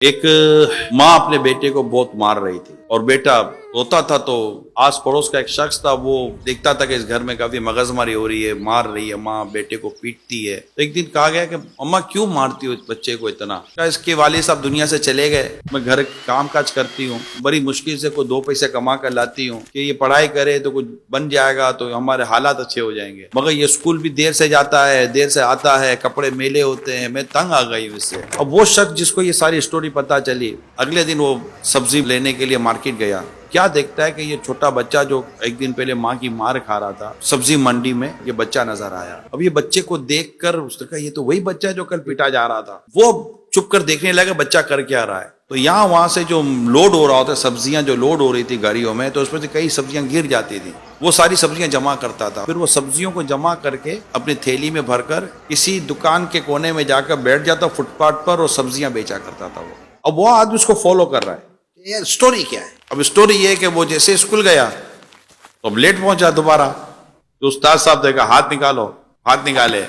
एक माँ अपने बेटे को बहुत मार रही थी और बेटा रोता था, तो आस पड़ोस का एक शख्स था, वो देखता था कि इस घर में काफी मगजमारी हो रही है, मार रही है माँ, बेटे को पीटती है। तो एक दिन कहा गया कि अम्मा क्यों मारती हो इस बच्चे को इतना? क्या इसके वालिद साहब दुनिया से चले गए, मैं घर काम काज करती हूँ, बड़ी मुश्किल से कोई 2 पैसे कमा कर लाती हूँ कि ये पढ़ाई करे तो कुछ बन जाएगा, तो हमारे हालात अच्छे हो जाएंगे, मगर ये स्कूल भी देर से जाता है, देर से आता है, कपड़े मेले होते हैं, मैं तंग आ गई हूँ इससे। अब वो शख्स जिसको ये सारी स्टोरी पता चली, अगले दिन वो सब्जी लेने के लिए मार्केट गया। क्या देखता है कि ये छोटा बच्चा जो एक दिन पहले माँ की मार खा रहा था, सब्जी मंडी में ये बच्चा नजर आया। अब ये बच्चे को देखकर उसने कहा ये तो वही बच्चा है जो कल पिटा जा रहा था। वो चुप कर देखने लगा बच्चा कर क्या रहा है। तो यहाँ वहां से जो लोड हो रहा होता, सब्जियां जो लोड हो रही थी गाड़ियों में, तो उसमें से कई सब्जियां गिर जाती थी। वो सारी सब्जियां जमा करता था, फिर वो सब्जियों को जमा करके अपनी थैली में भरकर किसी दुकान के कोने में जाकर बैठ जाता फुटपाथ पर और सब्जियां बेचा करता था वो। अब वो आदमी उसको फॉलो कर रहा है। ये स्टोरी क्या है? अब स्टोरी ये है कि वो जैसे स्कूल गया तो अब लेट पहुंचा दोबारा, तो उस्ताद साहब देखा हाथ निकालो, हाथ निकाले,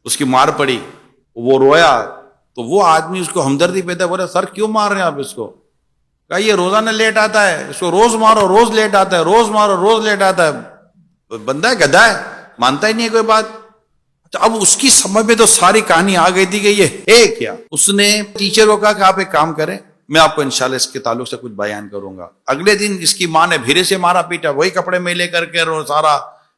उसकी मार पड़ी, वो रोया। तो वो आदमी उसको हमदर्दी पैदा, बोला सर क्यों मार रहे हैं आप इसको? कहा ये रोजाना लेट आता है, इसको रोज मारो, रोज लेट आता है, रोज मारो, रोज लेट आता है। बंदा है, गधा है, मानता ही नहीं है कोई बात। तो अब उसकी समझ में तो सारी कहानी आ गई थी कि ये है क्या। उसने टीचर को कहा कि आप एक काम करें, मैं आपको इंशाल्लाह इसके ताल्लुक से कुछ बयान करूंगा। अगले दिन इसकी माँ ने फिर से मारा पीटा, वही कपड़े मेले करके और सारा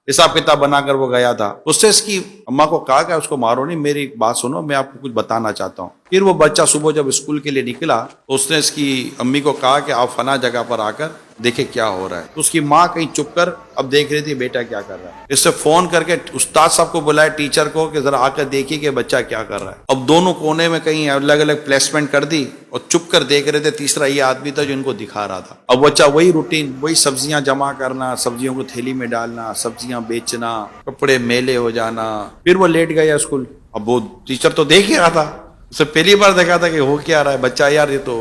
हिसाब किताब बनाकर वो गया था। उससे इसकी अम्मा को कहा कि उसको मारो नहीं, मेरी बात सुनो, मैं आपको कुछ बताना चाहता हूँ। फिर वो बच्चा सुबह जब स्कूल के लिए निकला तो उसने इसकी अम्मी को कहा कि आप फना जगह पर आकर देखे क्या हो रहा है। तो उसकी माँ कहीं चुप कर अब देख रही थी बेटा क्या कर रहा है। इससे फोन करके उस्ताद साहब को बुलाया, टीचर को, कि जरा आकर देखिए कि बच्चा क्या कर रहा है। अब दोनों कोने में कहीं अलग अलग प्लेसमेंट कर दी और चुप कर देख रहे थे। तीसरा ये आदमी था जो इनको दिखा रहा था। अब बच्चा वही रूटीन, वही सब्जियां जमा करना, सब्जियों को थैली में डालना, सब्जियां बेचना, कपड़े मेले हो जाना। फिर वो लेट गया स्कूल। अब वो टीचर तो देख ही रहा था, उसे पहली बार देखा था कि हो क्या रहा है बच्चा, यार ये तो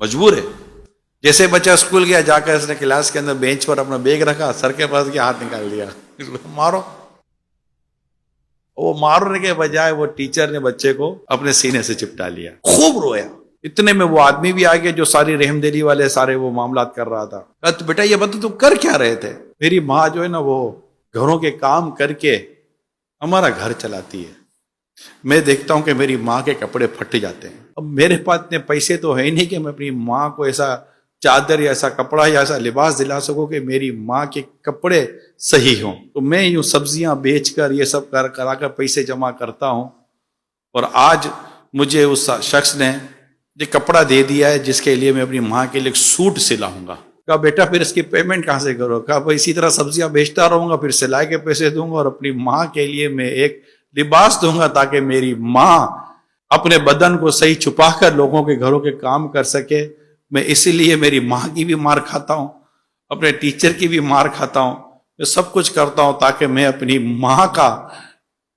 मजबूर है। जैसे बच्चा स्कूल गया, जाकर इसने क्लास के अंदर बेंच पर अपना बैग रखा, सर के पास गया, हाथ निकाल दिया, मारो। वो मारने के बजाय वो टीचर ने बच्चे को अपने सीने से चिपटा लिया, खूब रोया। इतने में वो आदमी भी आ गया जो सारी रहमदिली वाले सारे वो मामलात कर रहा था। तो बेटा ये बता तुम कर क्या रहे थे? मेरी माँ जो है ना वो घरों के काम करके हमारा घर चलाती है, मैं देखता हूं कि मेरी माँ के कपड़े फट जाते हैं। अब मेरे पास इतने पैसे तो है नहीं कि मैं अपनी माँ को ऐसा चादर या ऐसा कपड़ा या ऐसा लिबास दिला सकूं कि मेरी माँ के कपड़े सही हों। तो मैं यूं सब्जियां बेचकर ये सब कराकर पैसे जमा करता हूं, और आज मुझे उस शख्स ने ये कपड़ा दे दिया है जिसके लिए मैं अपनी माँ के लिए सूट सिलाऊंगा। कहा बेटा फिर इसकी पेमेंट कहाँ से करो? कहा इसी तरह सब्जियां बेचता रहूंगा, फिर सिलाई के पैसे दूंगा और अपनी माँ के लिए मैं एक लिबास दूंगा ताकि मेरी माँ अपने बदन को सही छुपाकर लोगों के घरों के काम कर सके। मैं इसीलिए मेरी माँ की भी मार खाता हूं, अपने टीचर की भी मार खाता हूं, मैं सब कुछ करता हूं ताकि मैं अपनी माँ का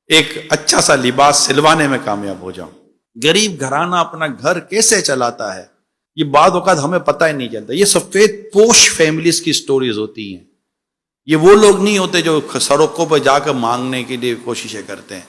एक अच्छा सा लिबास सिलवाने में कामयाब हो जाऊं। गरीब घराना अपना घर कैसे चलाता है ये बाद औकात हमें पता ही नहीं चलता। ये सफेद पोश फैमिलीज की स्टोरीज होती हैं। ये वो लोग नहीं होते जो सड़कों पर जाकर मांगने के लिए कोशिशें करते हैं।